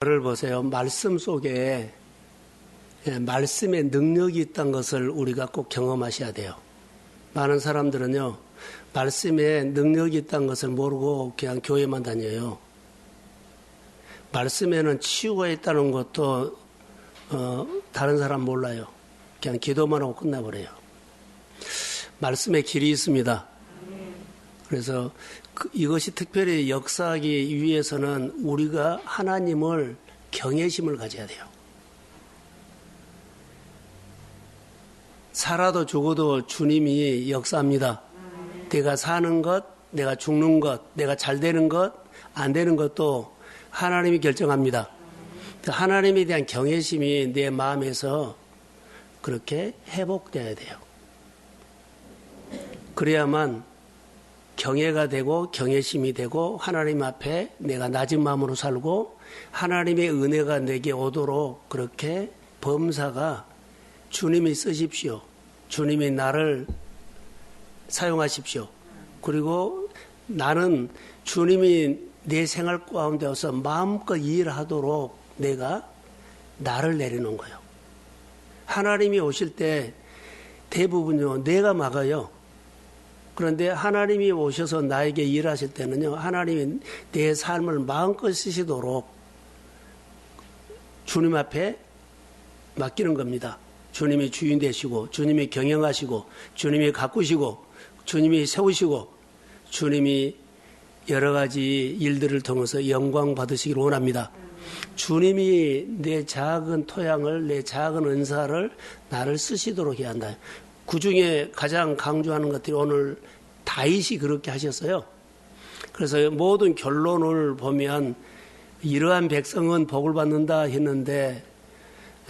를 보세요. 말씀 속에 말씀의 능력이 있다는 것을 우리가 꼭 경험하셔야 돼요. 많은 사람들은요, 말씀에 능력이 있다는 것을 모르고 그냥 교회만 다녀요. 말씀에는 치유가 있다는 것도 다른 사람 몰라요. 그냥 기도만 하고 끝나버려요. 말씀에 길이 있습니다. 그래서 이것이 특별히 역사하기 위해서는 우리가 하나님을 경외심을 가져야 돼요. 살아도 죽어도 주님이 역사합니다. 내가 사는 것, 내가 죽는 것, 내가 잘 되는 것, 안 되는 것도 하나님이 결정합니다. 하나님에 대한 경외심이 내 마음에서 그렇게 회복돼야 돼요. 그래야만 경외가 되고 경외심이 되고 하나님 앞에 내가 낮은 마음으로 살고 하나님의 은혜가 내게 오도록 그렇게 범사가 주님이 쓰십시오. 주님이 나를 사용하십시오. 그리고 나는 주님이 내 생활 가운데서 마음껏 일하도록 내가 나를 내리는 거예요. 하나님이 오실 때 대부분요 내가 막아요. 그런데 하나님이 오셔서 나에게 일하실 때는요, 하나님이 내 삶을 마음껏 쓰시도록 주님 앞에 맡기는 겁니다. 주님이 주인 되시고, 주님이 경영하시고, 주님이 가꾸시고, 주님이 세우시고, 주님이 여러 가지 일들을 통해서 영광 받으시기를 원합니다. 주님이 내 작은 토양을, 내 작은 은사를 나를 쓰시도록 해야 한다. 그 중에 가장 강조하는 것들이 오늘 다윗이 그렇게 하셨어요. 그래서 모든 결론을 보면 이러한 백성은 복을 받는다 했는데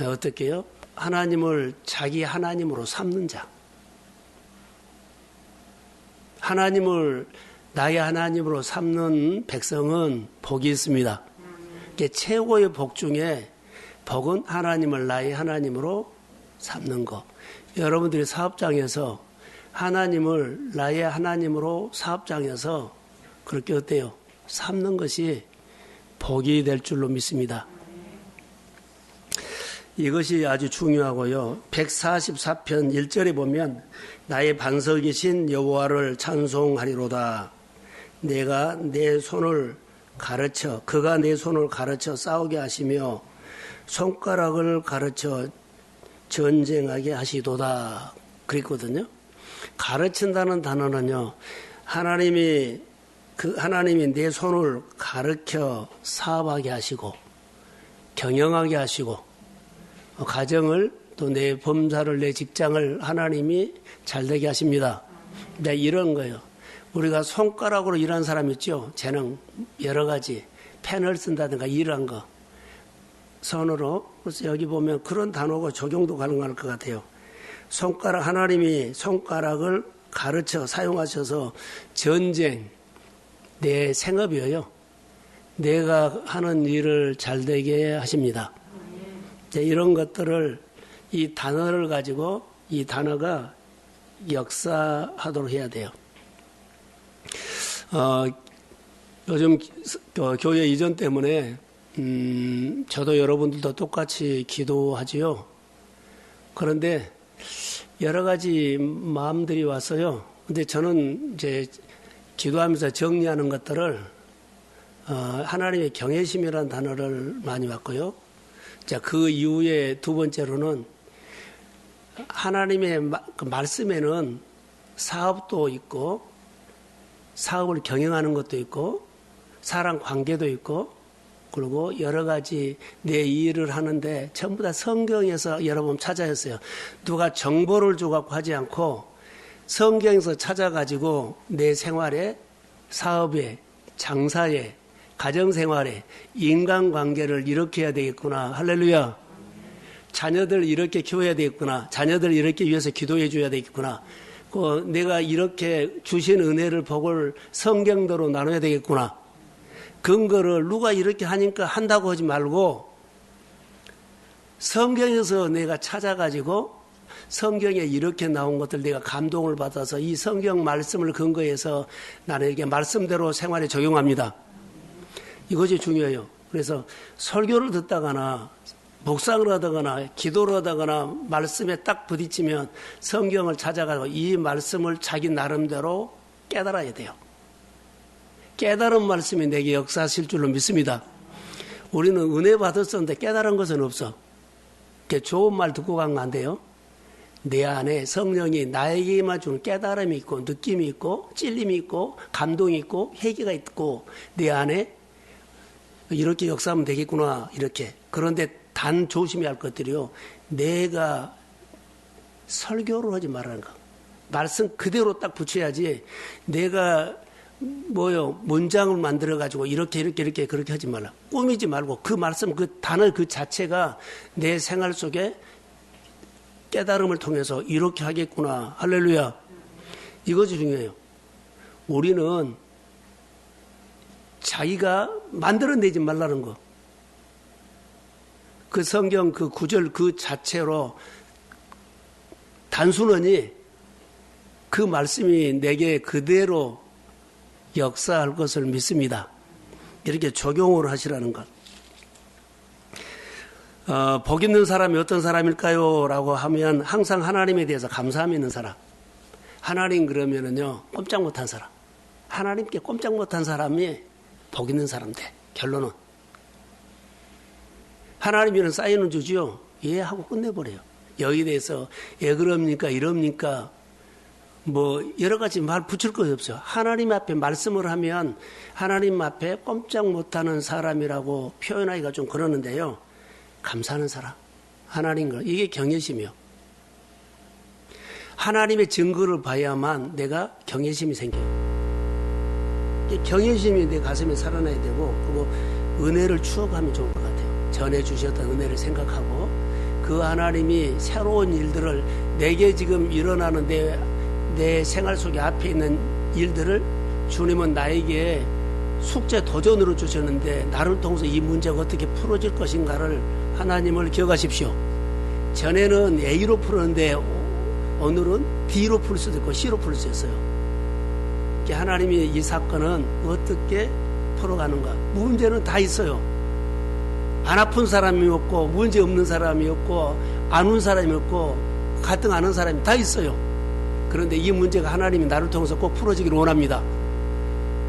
어떻게 해요? 하나님을 자기 하나님으로 삼는 자. 하나님을 나의 하나님으로 삼는 백성은 복이 있습니다. 최고의 복 중에 복은 하나님을 나의 하나님으로 삼는 것. 여러분들이 사업장에서 하나님을 나의 하나님으로 사업장에서 그렇게 어때요? 삼는 것이 복이 될 줄로 믿습니다. 이것이 아주 중요하고요. 144편 1절에 보면 나의 반석이신 여호와를 찬송하리로다. 내가 내 손을 가르쳐 그가 내 손을 가르쳐 싸우게 하시며 손가락을 가르쳐 전쟁하게 하시도다. 그랬거든요. 가르친다는 단어는요, 하나님이 내 손을 가르쳐 사업하게 하시고, 경영하게 하시고, 가정을 또 내 범사를 내 직장을 하나님이 잘되게 하십니다. 네, 이런 거예요. 우리가 손가락으로 일하는 사람 있죠? 재능, 여러 가지, 펜을 쓴다든가 일한 거. 손으로, 그래서 여기 보면 그런 단어가 적용도 가능할 것 같아요. 손가락, 하나님이 손가락을 가르쳐 사용하셔서 전쟁, 내 생업이에요. 내가 하는 일을 잘되게 하십니다. 이런 것들을 이 단어를 가지고 이 단어가 역사하도록 해야 돼요. 요즘 교회 이전 때문에 저도 여러분들도 똑같이 기도하지요. 그런데 여러 가지 마음들이 왔어요. 근데 저는 이제 기도하면서 정리하는 것들을 하나님의 경외심이라는 단어를 많이 봤고요. 자, 그 이후에 두 번째로는 하나님의 말씀에는 사업도 있고 사업을 경영하는 것도 있고 사람 관계도 있고 그리고 여러 가지 내 일을 하는데 전부 다 성경에서 여러 번 찾아냈어요. 누가 정보를 줘갖고 하지 않고 성경에서 찾아가지고 내 생활에, 사업에, 장사에, 가정생활에, 인간관계를 이렇게 해야 되겠구나. 할렐루야. 자녀들 이렇게 키워야 되겠구나. 자녀들 이렇게 위해서 기도해 줘야 되겠구나. 내가 이렇게 주신 은혜를 복을 성경대로 나눠야 되겠구나. 근거를 누가 이렇게 하니까 한다고 하지 말고 성경에서 내가 찾아가지고 성경에 이렇게 나온 것들 내가 감동을 받아서 이 성경 말씀을 근거해서 나는 이렇게 말씀대로 생활에 적용합니다. 이것이 중요해요. 그래서 설교를 듣다거나 묵상을 하다거나 기도를 하다거나 말씀에 딱 부딪히면 성경을 찾아가고 이 말씀을 자기 나름대로 깨달아야 돼요. 깨달은 말씀이 내게 역사하실 줄로 믿습니다. 우리는 은혜 받았었는데 깨달은 것은 없어. 좋은 말 듣고 간 거 안 돼요. 내 안에 성령이 나에게만 주는 깨달음이 있고 느낌이 있고 찔림이 있고 감동이 있고 회개가 있고 내 안에 이렇게 역사하면 되겠구나 이렇게. 그런데 단 조심해야 할 것들이요. 내가 설교를 하지 말라는 거. 말씀 그대로 딱 붙여야지 내가 문장을 만들어가지고 이렇게 그렇게 하지 말라. 꾸미지 말고 그 말씀 그 단어 그 자체가 내 생활 속에 깨달음을 통해서 이렇게 하겠구나. 할렐루야. 이것이 중요해요. 우리는 자기가 만들어내지 말라는 거. 그 성경 그 구절 그 자체로 단순하니 그 말씀이 내게 그대로 역사할 것을 믿습니다. 이렇게 적용을 하시라는 것. 복 있는 사람이 어떤 사람일까요? 라고 하면 항상 하나님에 대해서 감사함이 있는 사람. 하나님 그러면은요, 꼼짝 못한 사람. 하나님께 꼼짝 못한 사람이 복 있는 사람 돼. 결론은. 하나님이는 사인은 주지요. 예 하고 끝내버려요. 여기에 대해서 예 그럽니까 이럽니까 여러 가지 말 붙일 것이 없어요. 하나님 앞에 말씀을 하면 하나님 앞에 꼼짝 못하는 사람이라고 표현하기가 좀 그러는데요. 감사하는 사람. 하나님 걸 이게 경외심이요. 하나님의 증거를 봐야만 내가 경외심이 생겨요. 경외심이 내 가슴에 살아나야 되고 그리고 은혜를 추억하면 좋을 것 같아요. 전해 주셨던 은혜를 생각하고 그 하나님이 새로운 일들을 내게 지금 일어나는 내 생활 속에 앞에 있는 일들을 주님은 나에게 숙제 도전으로 주셨는데 나를 통해서 이 문제가 어떻게 풀어질 것인가를 하나님을 기억하십시오. 전에는 A로 풀었는데 오늘은 D로 풀 수도 있고 C로 풀 수 있어요. 하나님이 이 사건은 어떻게 풀어가는가. 문제는 다 있어요. 안 아픈 사람이 없고 문제 없는 사람이 없고 안 운 사람이 없고 가뜩 안 한 사람이 다 있어요. 그런데 이 문제가 하나님이 나를 통해서 꼭 풀어지기를 원합니다.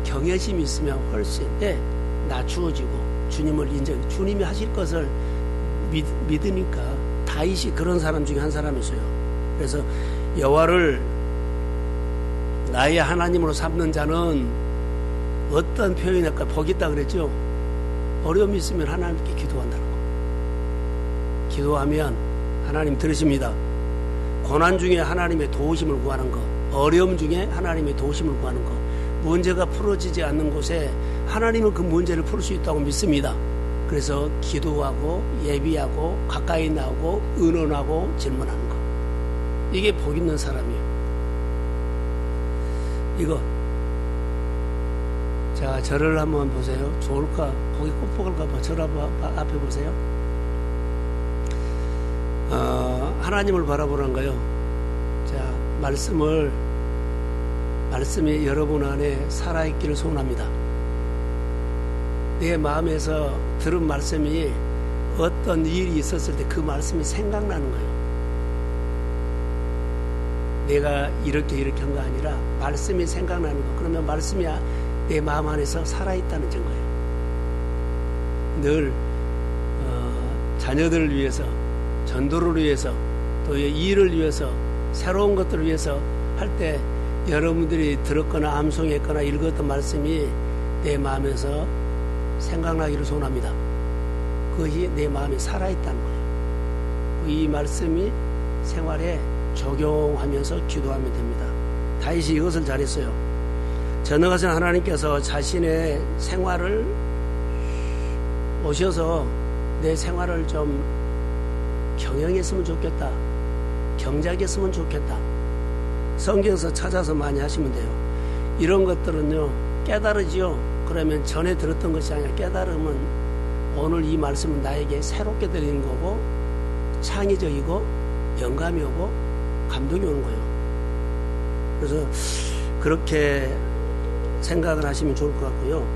경외심이 있으면 훨씬 낮추어지고 주님을 인정, 주님이 하실 것을 믿으니까. 다윗이 그런 사람 중에 한 사람이었어요. 그래서 여호와를 나의 하나님으로 삼는 자는 어떤 표현일까? 복이 있다 그랬죠. 어려움이 있으면 하나님께 기도한다는 거. 기도하면 하나님 들으십니다. 고난 중에 하나님의 도우심을 구하는 거, 어려움 중에 하나님의 도우심을 구하는 거, 문제가 풀어지지 않는 곳에 하나님은 그 문제를 풀 수 있다고 믿습니다. 그래서 기도하고 예비하고 가까이 나오고 의논하고 질문하는 거. 이게 복 있는 사람이에요. 이거. 자, 저를 한번 보세요. 좋을까? 복이 꽃복을까 봐. 저를 앞에 보세요. 하나님을 바라보는 거요. 자, 말씀이 여러분 안에 살아있기를 소원합니다. 내 마음에서 들은 말씀이 어떤 일이 있었을 때 그 말씀이 생각나는 거예요. 내가 이렇게 한 거 아니라 말씀이 생각나는 거. 그러면 말씀이 내 마음 안에서 살아있다는 증거예요. 늘 자녀들을 위해서, 전도를 위해서, 또 일을 위해서, 새로운 것들을 위해서 할 때 여러분들이 들었거나 암송했거나 읽었던 말씀이 내 마음에서 생각나기를 소원합니다. 그것이 내 마음에 살아있다는 거예요. 이 말씀이 생활에 적용하면서 기도하면 됩니다. 다윗이 이것을 잘했어요. 전능하신 하나님께서 자신의 생활을 오셔서 내 생활을 좀 경영했으면 좋겠다. 경작했으면 좋겠다. 성경에서 찾아서 많이 하시면 돼요. 이런 것들은요, 깨달으지요. 그러면 전에 들었던 것이 아니라 깨달음은 오늘 이 말씀은 나에게 새롭게 들리는 거고 창의적이고 영감이 오고 감동이 오는 거예요. 그래서 그렇게 생각을 하시면 좋을 것 같고요.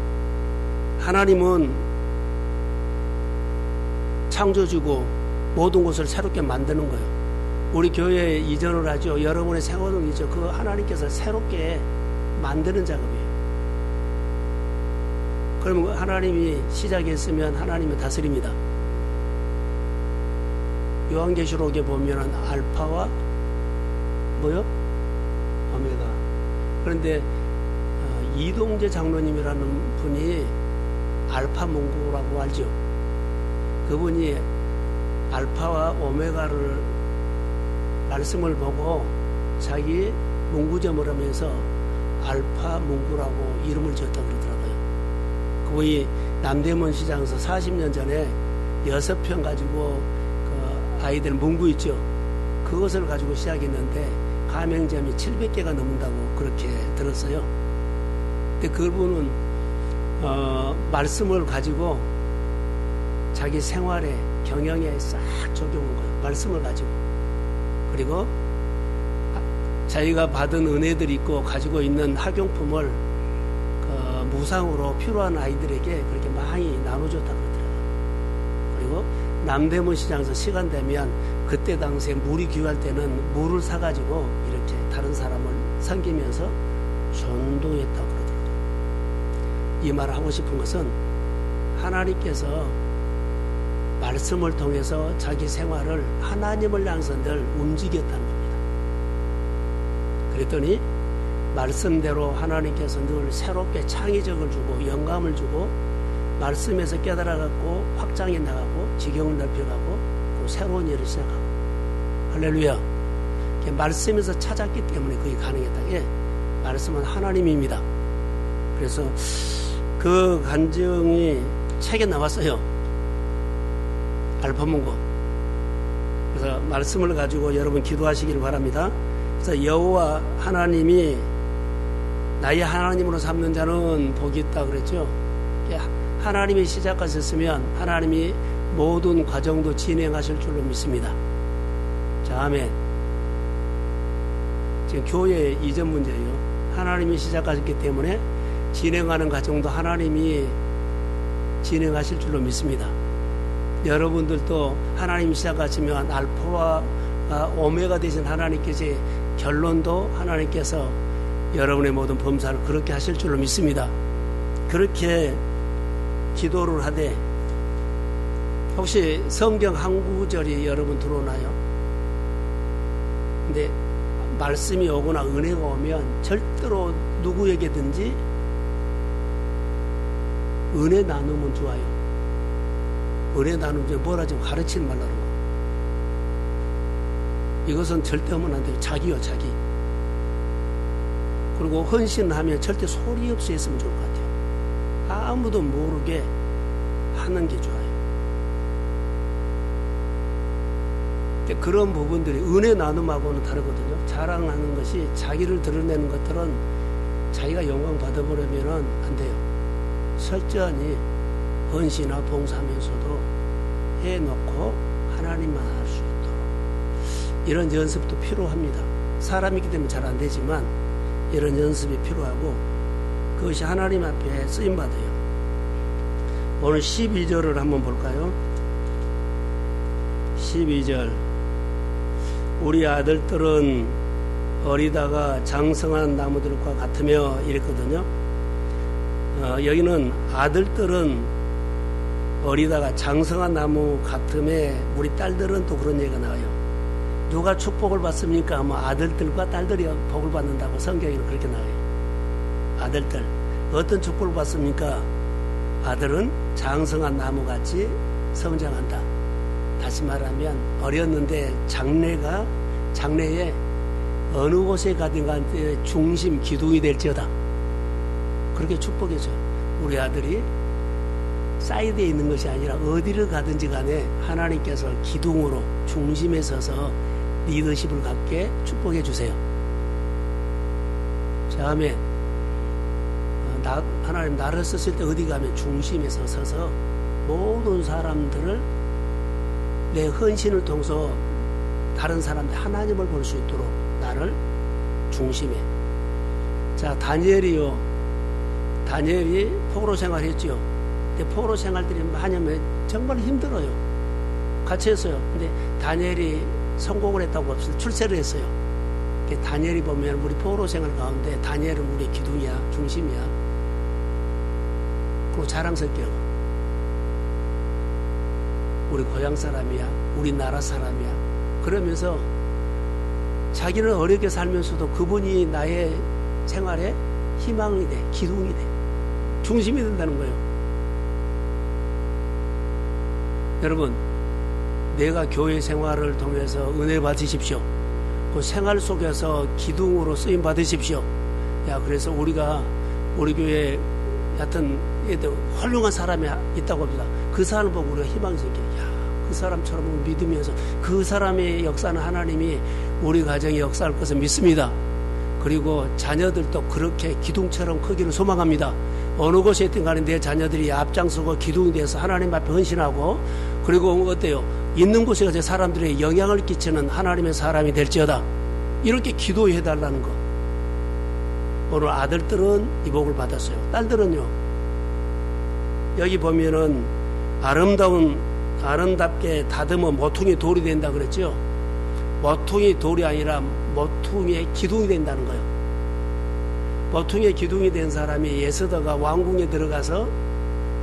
하나님은 창조주고 모든 것을 새롭게 만드는 거예요. 우리 교회에 이전을 하죠. 여러분의 생활은 이죠. 그 하나님께서 새롭게 만드는 작업이에요. 그러면 하나님이 시작했으면 하나님이 다스립니다. 요한계시록에 보면은 알파와 뭐요? 오메가. 그런데 이동재 장로님이라는 분이 알파 문구라고 알죠. 그분이 알파와 오메가를 말씀을 보고 자기 문구점을 하면서 알파 문구라고 이름을 지었다고 그러더라고요. 그분이 남대문 시장에서 40년 전에 6편 가지고 그 아이들 문구 있죠. 그것을 가지고 시작했는데 가맹점이 700개가 넘는다고 그렇게 들었어요. 근데 그분은 말씀을 가지고 자기 생활에 경영에 싹 적용한 거예요. 말씀을 가지고. 그리고 자기가 받은 은혜들이 있고 가지고 있는 학용품을 무상으로 필요한 아이들에게 그렇게 많이 나눠줬다고 그러더라고요. 그리고 남대문 시장에서 시간 되면 그때 당시에 물이 귀할 때는 물을 사가지고 이렇게 다른 사람을 섬기면서 전도했다고 그러더라고요. 이 말을 하고 싶은 것은 하나님께서 말씀을 통해서 자기 생활을 하나님을 향해서 늘 움직였다는 겁니다. 그랬더니 말씀대로 하나님께서 늘 새롭게 창의적을 주고 영감을 주고 말씀에서 깨달아갖고 확장해 나가고 지경을 넓혀가고 또 새로운 일을 시작하고 할렐루야. 말씀에서 찾았기 때문에 그게 가능했다. 예, 말씀은 하나님입니다. 그래서 그 간증이 책에 나왔어요. 알파문고. 그래서 말씀을 가지고 여러분 기도하시길 바랍니다. 그래서 여호와 하나님이 나의 하나님으로 삼는 자는 복이 있다 그랬죠. 하나님이 시작하셨으면 하나님이 모든 과정도 진행하실 줄로 믿습니다. 자, 아멘. 지금 교회 이전 문제예요. 하나님이 시작하셨기 때문에 진행하는 과정도 하나님이 진행하실 줄로 믿습니다. 여러분들도 하나님이 시작하시면 알파와 오메가 되신 하나님께서 결론도 하나님께서 여러분의 모든 범사를 그렇게 하실 줄로 믿습니다. 그렇게 기도를 하되 혹시 성경 한 구절이 여러분 들어오나요? 근데 말씀이 오거나 은혜가 오면 절대로 누구에게든지 은혜 나누면 좋아요. 은혜 나누면 뭐라 좀 가르치지 말라는 거. 이것은 절대 하면 안 돼요. 자기요, 자기. 그리고 헌신하면 절대 소리 없이 했으면 좋을 것 같아요. 아무도 모르게 하는 게 좋아요. 근데 그런 부분들이 은혜 나눔하고는 다르거든요. 자랑하는 것이 자기를 드러내는 것들은 자기가 영광 받아버리면 안 돼요. 철저히 헌신과 봉사하면서도 해놓고 하나님만 할 수 있도록 이런 연습도 필요합니다. 사람이기 때문에 잘 안 되지만 이런 연습이 필요하고 그것이 하나님 앞에 쓰임받아요. 오늘 12절을 한번 볼까요? 12절 우리 아들들은 어리다가 장성한 나무들과 같으며 이랬거든요. 여기는 아들들은 어리다가 장성한 나무 같음에 우리 딸들은 또 그런 얘기가 나와요. 누가 축복을 받습니까? 뭐 아들들과 딸들이 복을 받는다고 성경에는 그렇게 나와요. 아들들 어떤 축복을 받습니까? 아들은 장성한 나무같이 성장한다. 다시 말하면 어렸는데 장래에 어느 곳에 가든 간에 중심 기둥이 될지어다. 그렇게 축복해줘. 우리 아들이 사이드에 있는 것이 아니라 어디를 가든지 간에 하나님께서 기둥으로 중심에 서서 리더십을 갖게 축복해 주세요. 자, 아멘. 하나님 나를 썼을 때 어디 가면 중심에 서서 모든 사람들을 내 헌신을 통해서 다른 사람들 하나님을 볼 수 있도록 나를 중심에. 자, 다니엘이 포로 생활했죠. 근데 포로 생활들이 많이 하면 정말 힘들어요. 같이 했어요. 근데 다니엘이 성공을 했다고 없어요. 출세를 했어요. 다니엘이 보면 우리 포로 생활 가운데 다니엘은 우리의 기둥이야, 중심이야. 그리고 자랑스럽게 우리 고향 사람이야, 우리 나라 사람이야. 그러면서 자기는 어렵게 살면서도 그분이 나의 생활에 희망이 돼, 기둥이 돼, 중심이 된다는 거예요. 여러분, 내가 교회 생활을 통해서 은혜 받으십시오. 그 생활 속에서 기둥으로 쓰임 받으십시오. 야, 그래서 우리가 우리 교회에 하여튼 훌륭한 사람이 있다고 합니다. 그 사람 보고 우리가 희망이 생겨. 야, 그 사람처럼 믿으면서 그 사람의 역사는 하나님이 우리 가정의 역사할 것을 믿습니다. 그리고 자녀들도 그렇게 기둥처럼 크기를 소망합니다. 어느 곳에 있든 간에 내 자녀들이 앞장서고 기둥이 돼서 하나님 앞에 헌신하고, 그리고 어때요? 있는 곳에 가서 사람들의 영향을 끼치는 하나님의 사람이 될지어다. 이렇게 기도해달라는 거. 오늘 아들들은 이 복을 받았어요. 딸들은요, 여기 보면은 아름답게 다듬어 모퉁이 돌이 된다 그랬죠. 모퉁이 돌이 아니라 모퉁이의 기둥이 된다는 거예요. 모퉁이의 기둥이 된 사람이 예스더가 왕궁에 들어가서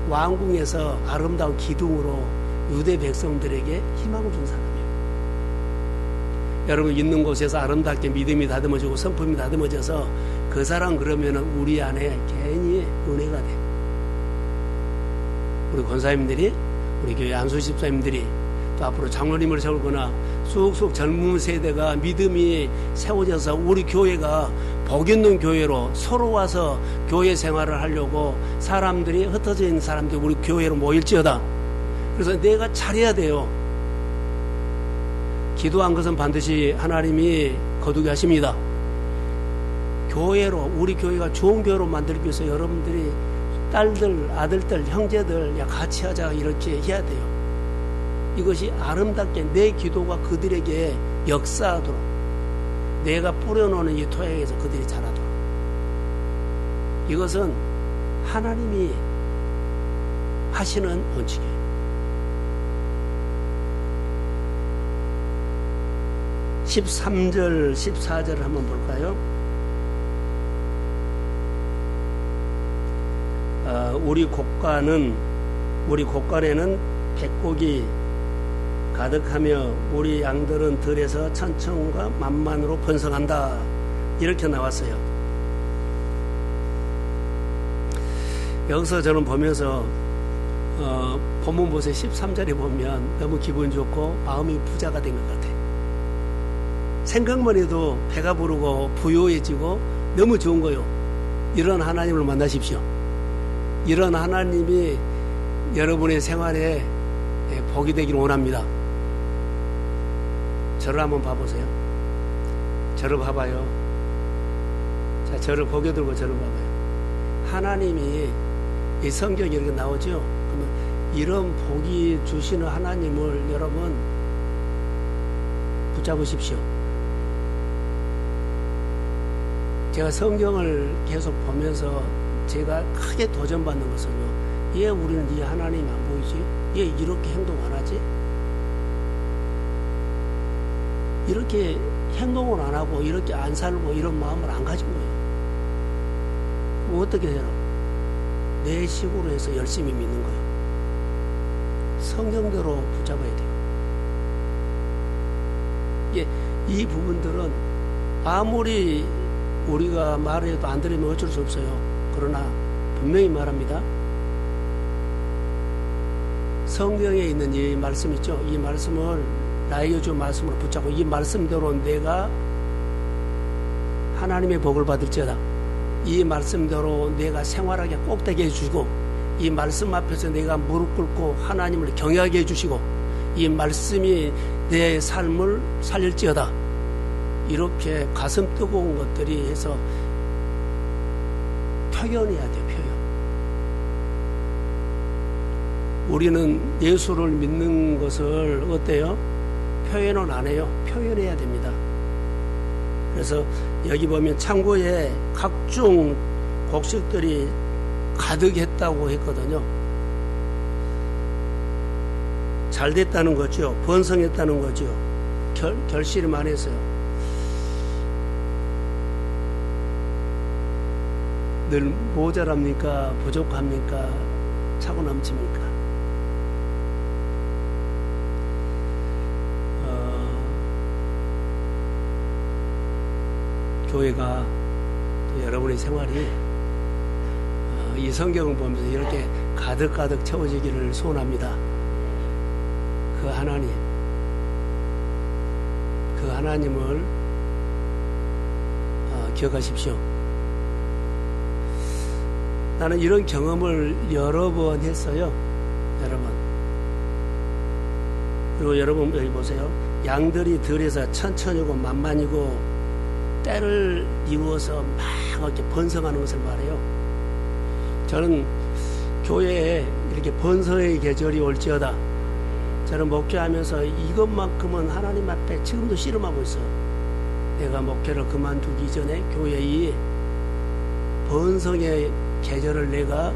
왕궁에서 아름다운 기둥으로 유대 백성들에게 희망을 준 사람이에요. 여러분, 있는 곳에서 아름답게 믿음이 다듬어지고 성품이 다듬어져서 그 사람 그러면은 우리 안에 괜히 은혜가 돼. 우리 권사님들이, 우리 교회 안수 집사님들이, 또 앞으로 장로님을 세우거나 쑥쑥 젊은 세대가 믿음이 세워져서 우리 교회가 복 있는 교회로 서로 와서 교회 생활을 하려고 사람들이, 흩어져 있는 사람들이 우리 교회로 모일지어다. 그래서 내가 잘해야 돼요. 기도한 것은 반드시 하나님이 거두게 하십니다. 교회로, 우리 교회가 좋은 교회로 만들기 위해서 여러분들이 딸들, 아들들, 형제들 같이 하자 이렇게 해야 돼요. 이것이 아름답게 내 기도가 그들에게 역사하도록, 내가 뿌려놓는 이 토양에서 그들이 자라도록. 이것은 하나님이 하시는 원칙이에요. 13절, 14절을 한번 볼까요? 우리 곳간에는 백곡이 가득하며 우리 양들은 들에서 천천과 만만으로 번성한다. 이렇게 나왔어요. 여기서 저는 보면서 본문 보세요. 13절에 보면 너무 기분 좋고 마음이 부자가 된 것 같아요. 생각만 해도 배가 부르고 부유해지고 너무 좋은 거요. 이런 하나님을 만나십시오. 이런 하나님이 여러분의 생활에 복이 되기를 원합니다. 저를 한번 봐보세요. 저를 봐봐요. 자, 저를 고개 들고 저를 봐봐요. 하나님이 이 성경에 이렇게 나오죠. 그러면 이런 복이 주시는 하나님을 여러분 붙잡으십시오. 제가 성경을 계속 보면서 제가 크게 도전받는 것은요, 얘 우리는 이 하나님이 안 보이지? 얘 이렇게 행동 안 하지? 이렇게 행동을 안 하고 이렇게 안 살고 이런 마음을 안 가진 거예요. 그럼 어떻게 해요? 내 식으로 해서 열심히 믿는 거예요. 성경대로 붙잡아야 돼요. 이 부분들은 아무리 우리가 말해도 안 들으면 어쩔 수 없어요. 그러나 분명히 말합니다. 성경에 있는 이 말씀 있죠. 이 말씀을 나에게 준 말씀으로 붙잡고 이 말씀대로 내가 하나님의 복을 받을지어다. 이 말씀대로 내가 생활하게 꼭되게 해주시고, 이 말씀 앞에서 내가 무릎 꿇고 하나님을 경외하게 해주시고, 이 말씀이 내 삶을 살릴지어다. 이렇게 가슴 뜨거운 것들이 해서 표현해야 돼요. 표현. 우리는 예수를 믿는 것을 어때요? 표현은 안 해요. 표현해야 됩니다. 그래서 여기 보면 창고에 각종 곡식들이 가득했다고 했거든요. 잘 됐다는 거죠. 번성했다는 거죠. 결실이 많았어요. 늘 모자랍니까? 부족합니까? 차고 넘칩니까? 교회가 또 여러분의 생활이 이 성경을 보면서 이렇게 가득가득 채워지기를 소원합니다. 그 하나님을 기억하십시오. 나는 이런 경험을 여러 번 했어요. 그리고 여러분 여기 보세요. 양들이 들에서 천천히고 만만이고 때를 이루어서 막 이렇게 번성하는 것을 말해요. 저는 교회에 이렇게 번성의 계절이 올지어다. 저는 목회하면서 이것만큼은 하나님 앞에 지금도 씨름하고 있어요. 내가 목회를 그만두기 전에 교회의 번성의 계절을 내가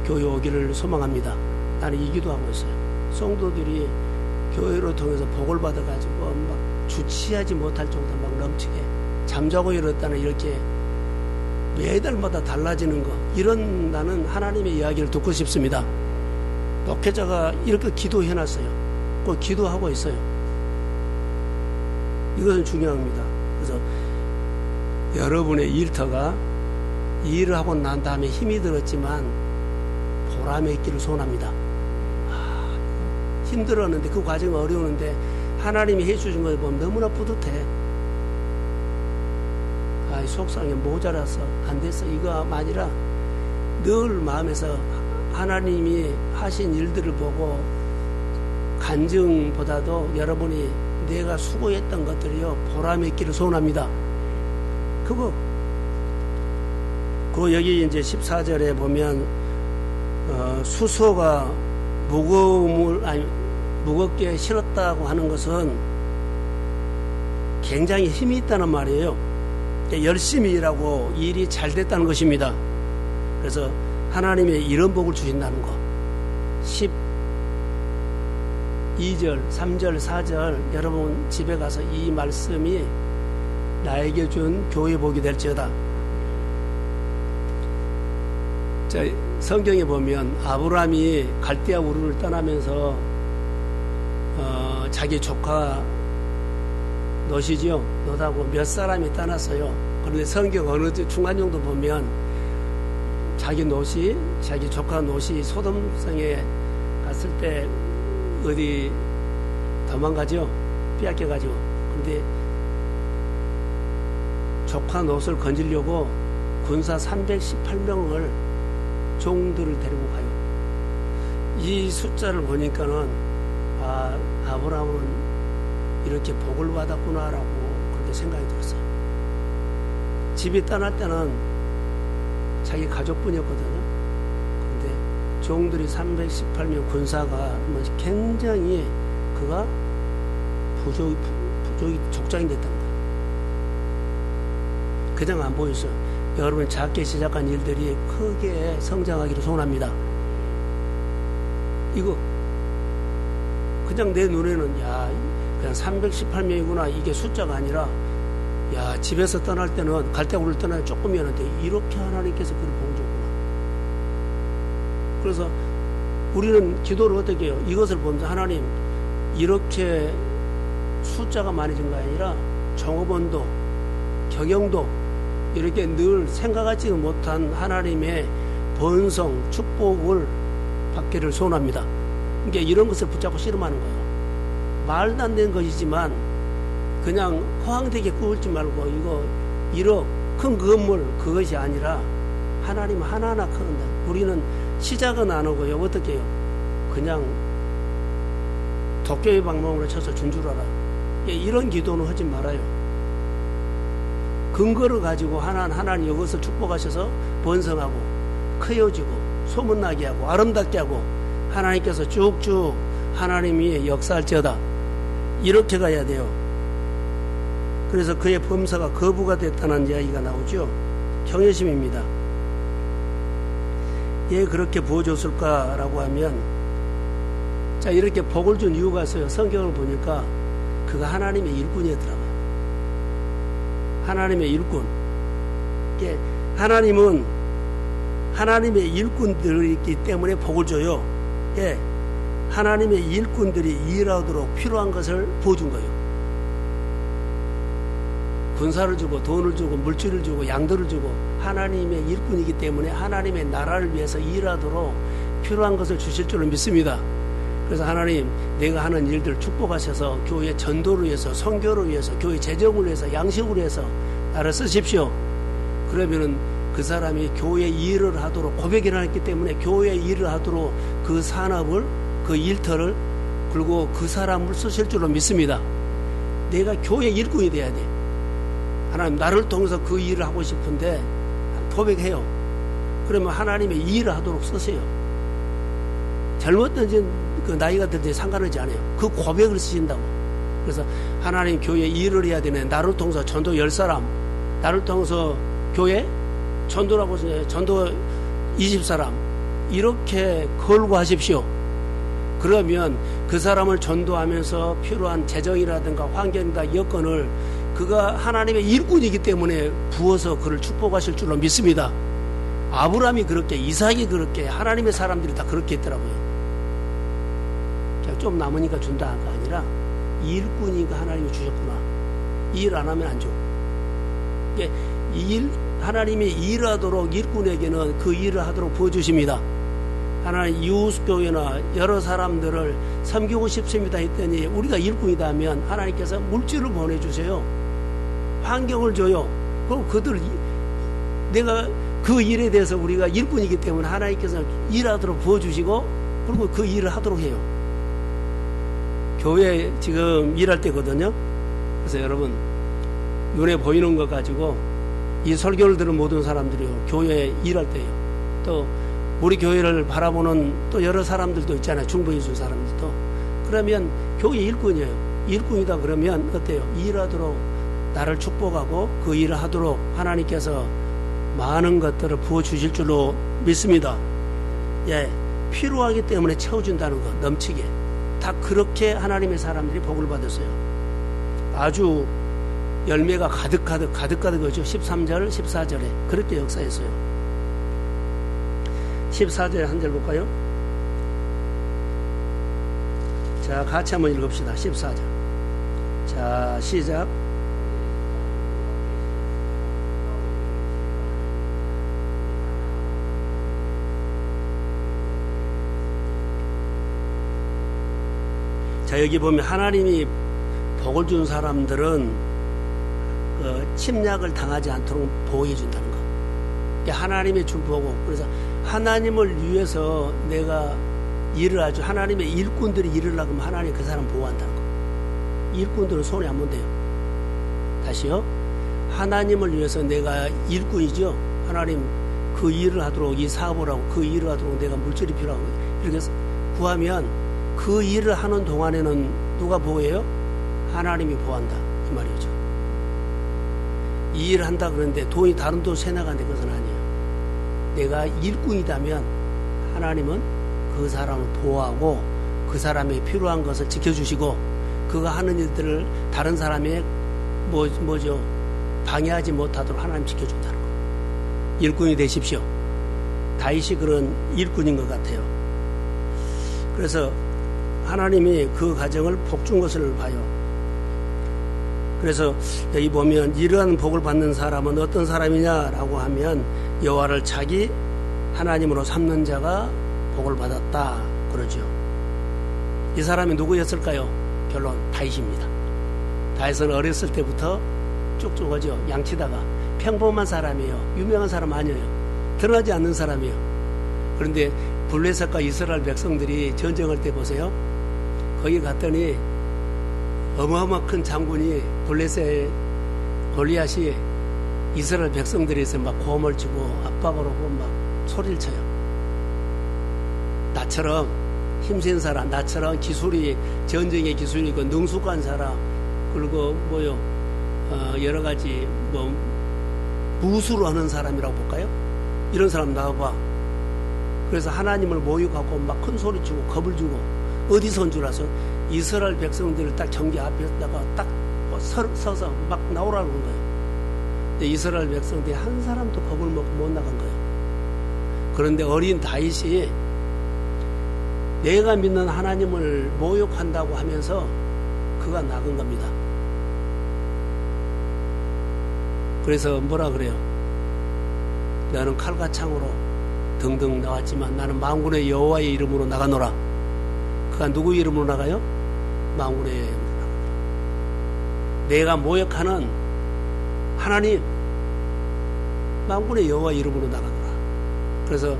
교회 오기를 소망합니다. 나는 이 기도하고 있어요. 성도들이 교회로 통해서 복을 받아가지고 막 주치하지 못할 정도로 막 넘치게 잠자고 일었다는 이렇게 매달마다 달라지는 거, 이런 나는 하나님의 이야기를 듣고 싶습니다. 목회자가 이렇게 기도해놨어요. 꼭 기도하고 있어요. 이것은 중요합니다. 그래서 여러분의 일터가 일을 하고 난 다음에 힘이 들었지만 보람에 있기를 소원합니다. 힘들었는데 그 과정이 어려웠는데 하나님이 해주신 걸 보면 너무나 뿌듯해. 속상해, 모자라서 안 됐어, 이거 아니라 늘 마음에서 하나님이 하신 일들을 보고 간증보다도 여러분이 내가 수고했던 것들이요 보람에 있기를 소원합니다. 그리고 여기 이제 14절에 보면 수소가 무겁게 실었다고 하는 것은 굉장히 힘이 있다는 말이에요. 열심히 일하고 일이 잘 됐다는 것입니다. 그래서 하나님의 이런 복을 주신다는 거. 12절, 3절, 4절 여러분 집에 가서 이 말씀이 나에게 준 교회 복이 될지어다. 자, 성경에 보면 아브라함이 갈대아 우르를 떠나면서 자기 조카 롯이지요. 롯하고 몇 사람이 떠났어요. 그런데 성경 어느 중간 정도 보면 자기 조카 롯이 소돔성에 갔을 때 어디 도망가죠. 빼앗겨가지고. 그런데 조카 롯을 건지려고 군사 318명을 종들을 데리고 가요. 이 숫자를 보니까는 아브라함은 이렇게 복을 받았구나라고 그렇게 생각이 들었어요. 집이 떠날 때는 자기 가족뿐이었거든요. 그런데 종들이 318명 군사가 굉장히 그가 부족이 족장이 됐던 거예요. 그냥 안 보였어요. 여러분 작게 시작한 일들이 크게 성장하기를 소원합니다. 이거 그냥 내 눈에는 그냥 318명이구나 이게 숫자가 아니라 집에서 떠날 때는 갈대우를 떠나야 조금이었는데 이렇게 하나님께서 그를 보여줬구나. 그래서 우리는 기도를 어떻게 해요? 이것을 보면서 하나님 이렇게 숫자가 많아진 게 아니라 종업원도 경영도 이렇게 늘 생각하지 못한 하나님의 번성 축복을 받기를 소원합니다. 그러니까 이런 것을 붙잡고 씨름하는 거예요. 말도 안 되는 것이지만 그냥 허황되게 꾸울지 말고 이거 1억 큰 건물 그것이 아니라 하나님 하나하나 큰다. 우리는 시작은 안 하고요. 어떻게 해요? 그냥 도쿄의 방망으로 쳐서 준 줄 알아. 이런 기도는 하지 말아요. 근거를 가지고 하나님 이것을 축복하셔서 번성하고 커요지고 소문나게 하고 아름답게 하고 하나님께서 쭉쭉 하나님이 역사할지어다. 이렇게 가야 돼요. 그래서 그의 범사가 거부가 됐다는 이야기가 나오죠. 경외심입니다. 왜 그렇게 부어줬을까라고 하면 자, 이렇게 복을 준 이유가 있어요. 성경을 보니까 그가 하나님의 일꾼이었더라고요. 하나님의 일꾼. 하나님은 하나님의 일꾼들이기 때문에 복을 줘요. 예. 하나님의 일꾼들이 일하도록 필요한 것을 부어준 거예요. 군사를 주고 돈을 주고 물질을 주고 양들을 주고 하나님의 일꾼이기 때문에 하나님의 나라를 위해서 일하도록 필요한 것을 주실 줄을 믿습니다. 그래서 하나님, 내가 하는 일들 축복하셔서 교회 전도를 위해서, 선교를 위해서, 교회 재정을 위해서, 양식을 위해서 나를 쓰십시오. 그러면은 그 사람이 교회 일을 하도록, 고백이 일어났기 때문에 교회 일을 하도록 그 산업을, 그 일터를, 그리고 그 사람을 쓰실 줄로 믿습니다. 내가 교회 일꾼이 돼야 돼. 하나님, 나를 통해서 그 일을 하고 싶은데 고백해요. 그러면 하나님의 일을 하도록 쓰세요. 젊었든지 그 나이가 들든지 상관하지 않아요. 그 고백을 쓰신다고. 그래서 하나님, 교회 일을 해야 되네. 나를 통해서 전도 10사람, 나를 통해서 교회 전도라고 하시네. 전도 20사람 이렇게 걸고 하십시오. 그러면 그 사람을 전도하면서 필요한 재정이라든가 환경이나 여건을 그가 하나님의 일꾼이기 때문에 부어서 그를 축복하실 줄로 믿습니다. 아브라함이 그렇게, 이삭이 그렇게, 하나님의 사람들이 다 그렇게 했더라고요. 좀 남으니까 준다가 아니라 일꾼이니까 하나님이 주셨구나. 일 안 하면 안 줘. 하나님이 일하도록 일꾼에게는 그 일을 하도록 부어주십니다. 하나님, 이웃교회나 여러 사람들을 섬기고 싶습니다 했더니 우리가 일꾼이다 하면 하나님께서 물질을 보내주세요. 환경을 줘요. 그럼 내가 그 일에 대해서 우리가 일꾼이기 때문에 하나님께서 일하도록 부어주시고, 그리고 그 일을 하도록 해요. 교회 지금 일할 때거든요. 그래서 여러분, 눈에 보이는 것 가지고 이 설교를 들은 모든 사람들이요, 교회에 일할 때요, 또 우리 교회를 바라보는 또 여러 사람들도 있잖아요. 중보해 준 사람들도. 그러면 교회 일꾼이에요. 일꾼이다 그러면 어때요? 일하도록 나를 축복하고 그 일을 하도록 하나님께서 많은 것들을 부어주실 줄로 믿습니다. 예, 필요하기 때문에 채워준다는 것, 넘치게. 다 그렇게 하나님의 사람들이 복을 받았어요. 아주 열매가 가득가득하죠. 13절, 14절에 그렇게 역사했어요. 14절에 한 절 볼까요? 자, 같이 한번 읽읍시다. 14절. 자, 시작. 자, 여기 보면 하나님이 복을 준 사람들은 그 침략을 당하지 않도록 보호해 준다는 거. 이게 하나님의 준 복고. 그래서 하나님을 위해서 내가 일을 하죠. 하나님의 일꾼들이 일을 하면 하나님 그 사람 보호한다는 거. 일꾼들은 손에 안 묻대요. 다시요. 하나님을 위해서 내가 일꾼이죠. 하나님 그 일을 하도록, 이 사업을 하고 그 일을 하도록 내가 물질이 필요하고 이렇게 구하면 그 일을 하는 동안에는 누가 보호해요? 하나님이 보호한다 이 말이죠. 이 일을 한다 그러는데 돈이 다른 돈 새나가는데 그것은 아니에요. 내가 일꾼이다면 하나님은 그 사람을 보호하고 그 사람의 필요한 것을 지켜주시고 그가 하는 일들을 다른 사람의 뭐죠? 방해하지 못하도록 하나님 지켜준다는 거. 일꾼이 되십시오. 다윗이 그런 일꾼인 것 같아요. 그래서 하나님이 그 가정을 복준 것을 봐요. 그래서 여기 보면 이러한 복을 받는 사람은 어떤 사람이냐라고 하면 여호와를 자기 하나님으로 삼는 자가 복을 받았다 그러죠. 이 사람이 누구였을까요? 결론 다윗입니다. 다윗은 어렸을 때부터 쭉쭉 하죠. 양치다가 평범한 사람이에요. 유명한 사람 아니에요. 드러나지 않는 사람이에요. 그런데 블레셋과 이스라엘 백성들이 전쟁할 때 보세요. 거기 갔더니 어마어마 큰 장군이 블레셋 골리앗이 이스라엘 백성들에서 막 고함을 치고 압박을 하고 막 소리를 쳐요. 나처럼 힘센 사람, 나처럼 기술이 전쟁의 기술이 있고 능숙한 사람, 그리고 여러 가지 무술을 하는 사람이라고 볼까요? 이런 사람 나와봐. 그래서 하나님을 모욕하고 막 큰 소리 치고 겁을 주고 어디서 온 줄 아세요? 이스라엘 백성들을 딱 경계 앞에다가 딱 서서 막 나오라고 그런 거예요. 근데 이스라엘 백성들이 한 사람도 겁을 먹고 못 나간 거예요. 그런데 어린 다윗이 내가 믿는 하나님을 모욕한다고 하면서 그가 나간 겁니다. 그래서 뭐라 그래요? 너는 칼과 창으로 등등 나왔지만 나는 만군의 여호와의 이름으로 나가노라. 그가 누구 이름으로 나가요? 만군의 이름으로 나가노라. 내가 모욕하는 하나님, 만군의 여호와 이름으로 나가노라. 그래서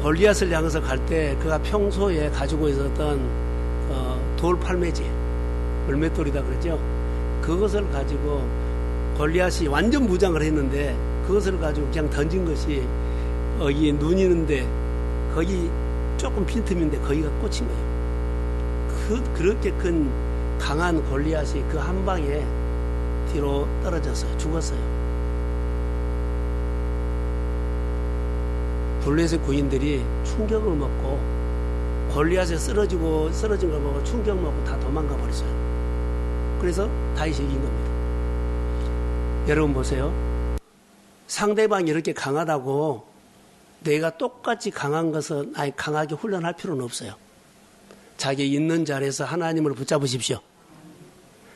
골리앗을 향해서 갈 때 그가 평소에 가지고 있었던 돌팔매지, 물맷돌이다 그러죠. 그것을 가지고 골리앗이 완전 무장을 했는데 그것을 가지고 그냥 던진 것이 여기 눈 있는데 거기 조금 빈틈인데 거기가 꽂힌 거예요. 그렇게 큰 강한 골리앗이 그 한 방에 뒤로 떨어졌어요. 죽었어요. 블레셋 구인들이 충격을 먹고 골리앗에 쓰러진 걸 보고 충격 먹고 다 도망가 버렸어요. 그래서 다윗이 이긴 겁니다. 여러분 보세요. 상대방이 이렇게 강하다고 내가 똑같이 강한 것은 강하게 훈련할 필요는 없어요. 자기 있는 자리에서 하나님을 붙잡으십시오.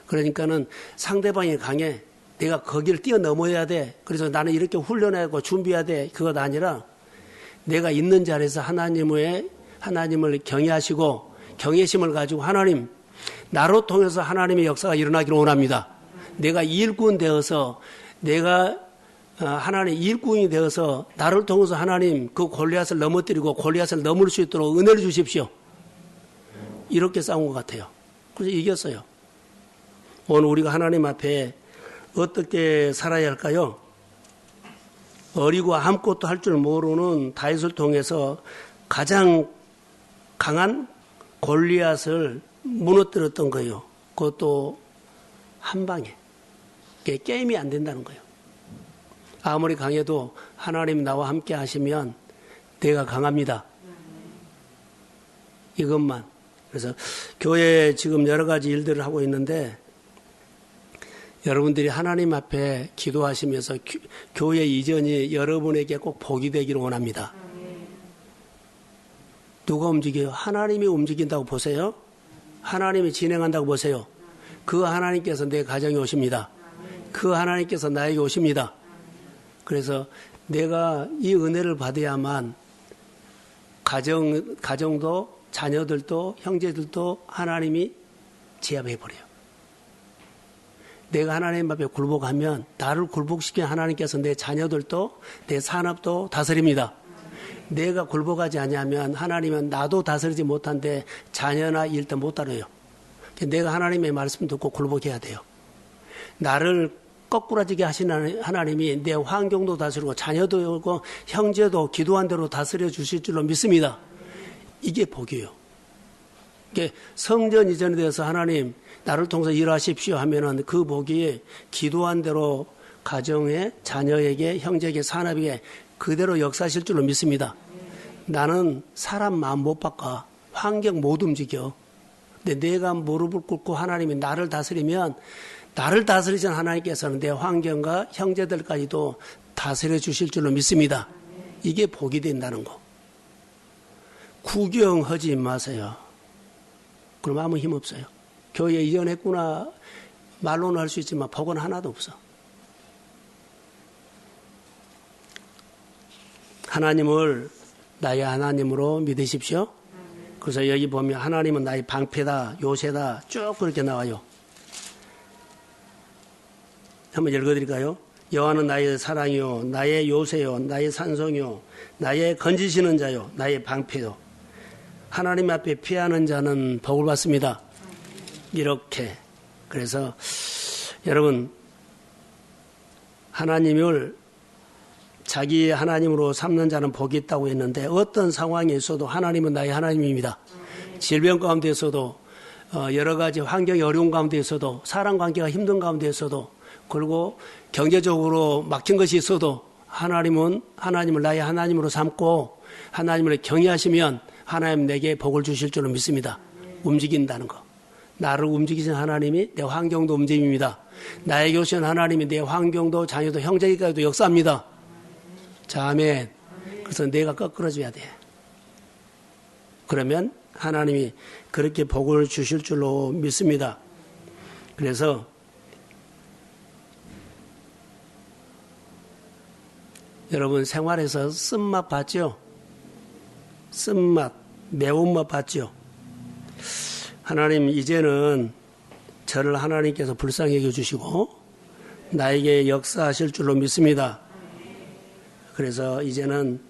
그러니까는 상대방이 강해. 내가 거기를 뛰어넘어야 돼. 그래서 나는 이렇게 훈련하고 준비해야 돼. 그것 아니라 내가 있는 자리에서 하나님을 경외하시고 경외심을 가지고 하나님, 나로 통해서 하나님의 역사가 일어나기를 원합니다. 내가 일꾼 되어서 내가 하나님 일꾼이 되어서 나를 통해서 하나님 그 골리앗을 넘어뜨리고 골리앗을 넘을 수 있도록 은혜를 주십시오. 이렇게 싸운 것 같아요. 그래서 이겼어요. 오늘 우리가 하나님 앞에 어떻게 살아야 할까요? 어리고 아무것도 할 줄 모르는 다윗을 통해서 가장 강한 골리앗을 무너뜨렸던 거예요. 그것도 한 방에. 게임이 안 된다는 거예요. 아무리 강해도 하나님 나와 함께 하시면 내가 강합니다. 이것만. 그래서 교회에 지금 여러 가지 일들을 하고 있는데 여러분들이 하나님 앞에 기도하시면서 교회 이전이 여러분에게 꼭 복이 되기를 원합니다. 누가 움직여요? 하나님이 움직인다고 보세요. 하나님이 진행한다고 보세요. 그 하나님께서 내 가정에 오십니다. 그 하나님께서 나에게 오십니다. 그래서 내가 이 은혜를 받아야만 가정도 자녀들도 형제들도 하나님이 제압해버려요. 내가 하나님 앞에 굴복하면 나를 굴복시킨 하나님께서 내 자녀들도 내 산업도 다스립니다. 내가 굴복하지 않으면 하나님은 나도 다스리지 못한데 자녀나 일도 못 다뤄요. 내가 하나님의 말씀 듣고 굴복해야 돼요. 나를 거꾸라지게 하시는 하나님이 내 환경도 다스리고 자녀도 오고 형제도 기도한 대로 다스려 주실 줄로 믿습니다. 이게 복이에요. 이게 성전 이전에 대해서 하나님 나를 통해서 일하십시오 하면은 그 복이 기도한 대로 가정에 자녀에게 형제에게 산업에게 그대로 역사하실 줄로 믿습니다. 나는 사람 마음 못 바꿔. 환경 못 움직여. 근데 내가 무릎을 꿇고 하나님이 나를 다스리면 나를 다스리신 하나님께서는 내 환경과 형제들까지도 다스려 주실 줄로 믿습니다. 이게 복이 된다는 거. 구경하지 마세요. 그럼 아무 힘 없어요. 교회 이전했구나 말로는 할 수 있지만 복은 하나도 없어. 하나님을 나의 하나님으로 믿으십시오. 그래서 여기 보면 하나님은 나의 방패다, 요새다 쭉 그렇게 나와요. 한번 읽어드릴까요? 여호와는 나의 사랑이요, 나의 요새요, 나의 산성이요, 나의 건지시는 자요, 나의 방패요. 하나님 앞에 피하는 자는 복을 받습니다. 이렇게. 그래서 여러분 하나님을 자기 하나님으로 삼는 자는 복이 있다고 했는데 어떤 상황에 있어도 하나님은 나의 하나님입니다. 질병 가운데 있어도 여러 가지 환경이 어려운 가운데 있어도 사람 관계가 힘든 가운데 있어도 그리고 경제적으로 막힌 것이 있어도 하나님은 하나님을 나의 하나님으로 삼고 하나님을 경외하시면 하나님 내게 복을 주실 줄로 믿습니다. 움직인다는 거. 나를 움직이신 하나님이 내 환경도 움직입니다. 나에게 오신 하나님이 내 환경도 자녀도 형제까지도 역사합니다. 자, 아멘. 그래서 내가 거꾸러져야 돼. 그러면 하나님이 그렇게 복을 주실 줄로 믿습니다. 그래서 여러분 생활에서 쓴맛 봤죠? 쓴맛, 매운맛 봤죠? 하나님 이제는 저를 하나님께서 불쌍히 여겨주시고 나에게 역사하실 줄로 믿습니다. 그래서 이제는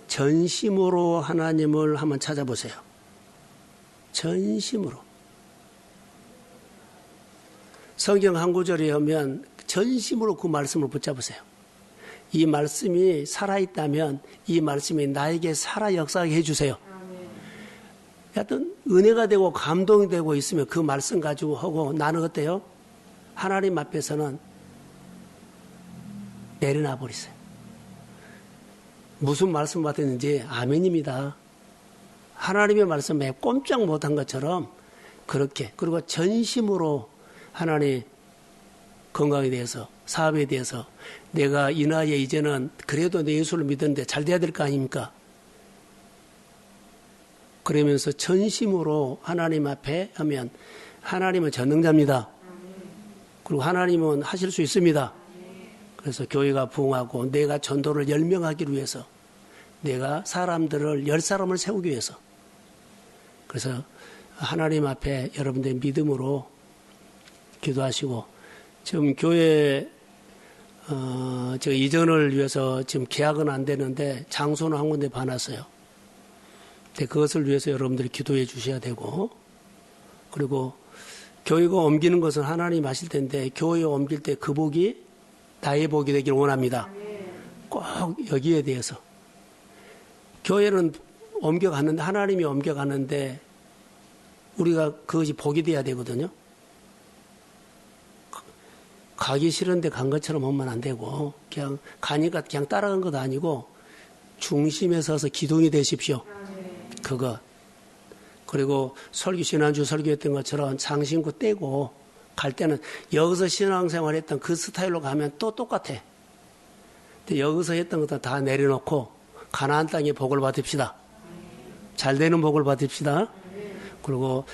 전심으로 하나님을 한번 찾아보세요. 전심으로. 성경 한 구절에 하면 전심으로 그 말씀을 붙잡으세요. 이 말씀이 살아있다면 이 말씀이 나에게 살아 역사하게 해주세요. 하여튼 은혜가 되고 감동이 되고 있으면 그 말씀 가지고 하고 나는 어때요? 하나님 앞에서는 내려놔 버리세요. 무슨 말씀 받았는지 아멘입니다. 하나님의 말씀에 꼼짝 못한 것처럼 그렇게 그리고 전심으로 하나님 건강에 대해서 사업에 대해서 내가 이 나이에 이제는 그래도 내 예수를 믿었는데 잘 돼야 될 거 아닙니까? 그러면서 전심으로 하나님 앞에 하면 하나님은 전능자입니다. 그리고 하나님은 하실 수 있습니다. 그래서 교회가 부흥하고 내가 전도를 10명 위해서 내가 사람들을 10사람을 세우기 위해서 그래서 하나님 앞에 여러분들의 믿음으로 기도하시고 지금 교회 제가 이전을 위해서 지금 계약은 안 되는데 장소는 한 군데 봐놨어요. 그것을 위해서 여러분들이 기도해 주셔야 되고 그리고 교회가 옮기는 것은 하나님 아실 텐데 교회에 옮길 때 그 복이 나의 복이 되길 원합니다. 꼭 여기에 대해서 교회는 옮겨가는데 하나님이 옮겨가는데 우리가 그것이 복이 돼야 되거든요. 가기 싫은데 간 것처럼 하면 안 되고 그냥 가니까 그냥 따라간 것도 아니고 중심에 서서 기둥이 되십시오. 그거. 그리고 지난주 설교했던 것처럼 장신구 떼고 갈 때는 여기서 신앙생활 했던 그 스타일로 가면 또 똑같아. 근데 여기서 했던 것도 다 내려놓고 가나안 땅의 복을 받읍시다. 잘 되는 복을 받읍시다. 그리고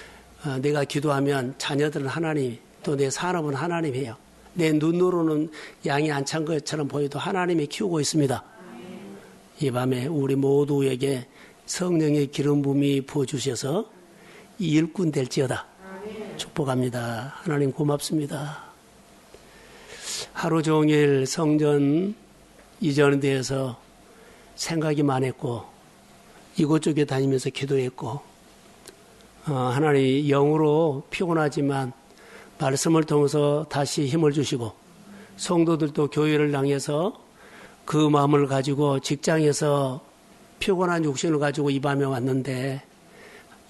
내가 기도하면 자녀들은 하나님, 또 내 산업은 하나님이에요. 내 눈으로는 양이 안 찬 것처럼 보여도 하나님이 키우고 있습니다. 이 밤에 우리 모두에게 성령의 기름 부음이 부어주셔서 일꾼 될지어다. 축복합니다. 하나님 고맙습니다. 하루 종일 성전 이전에 대해서 생각이 많았고 이곳저곳 다니면서 기도했고 하나님 영으로 피곤하지만 말씀을 통해서 다시 힘을 주시고 성도들도 교회를 향해서 그 마음을 가지고 직장에서 피곤한 육신을 가지고 이 밤에 왔는데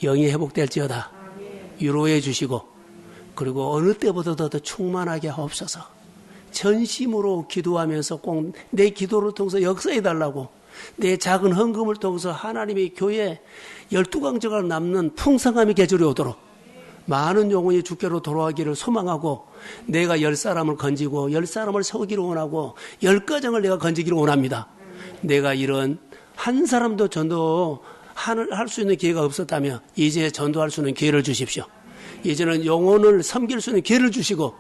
영이 회복될지어다. 위로해 주시고 그리고 어느 때보다도 더 충만하게 하옵소서. 전심으로 기도하면서 꼭 내 기도를 통해서 역사해 달라고 내 작은 헌금을 통해서 하나님의 교회에 12강조가 남는 풍성함의 계절이 오도록 많은 영혼이 주께로 돌아가기를 소망하고 내가 10사람을 건지고 10사람을 세우기를 원하고 10가정을 내가 건지기를 원합니다. 내가 이런 한 사람도 전도할 수 있는 기회가 없었다면 이제 전도할 수 있는 기회를 주십시오. 이제는 영혼을 섬길 수 있는 기회를 주시고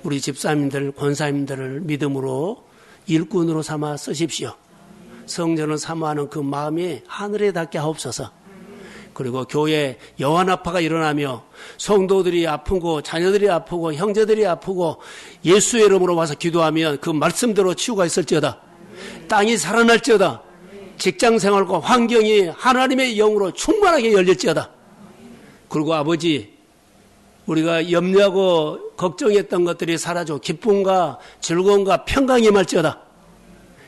우리 집사님들, 권사님들을 믿음으로 일꾼으로 삼아 쓰십시오. 성전을 사모하는 그 마음이 하늘에 닿게 하옵소서. 그리고 교회 여호와나파가 일어나며 성도들이 아프고 자녀들이 아프고 형제들이 아프고 예수의 이름으로 와서 기도하면 그 말씀대로 치유가 있을지어다. 땅이 살아날지어다. 직장생활과 환경이 하나님의 영으로 충만하게 열릴지어다. 그리고 아버지 우리가 염려하고 걱정했던 것들이 사라져 기쁨과 즐거움과 평강이 임할지어다.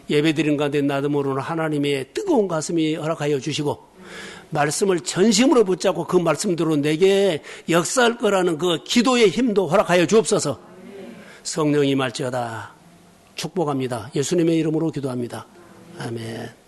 예배드린 가운데 나도 모르는 하나님의 뜨거운 가슴이 허락하여 주시고 말씀을 전심으로 붙잡고 그 말씀대로 내게 역사할 거라는 그 기도의 힘도 허락하여 주옵소서. 성령이 임할지어다. 축복합니다. 예수님의 이름으로 기도합니다. 아멘.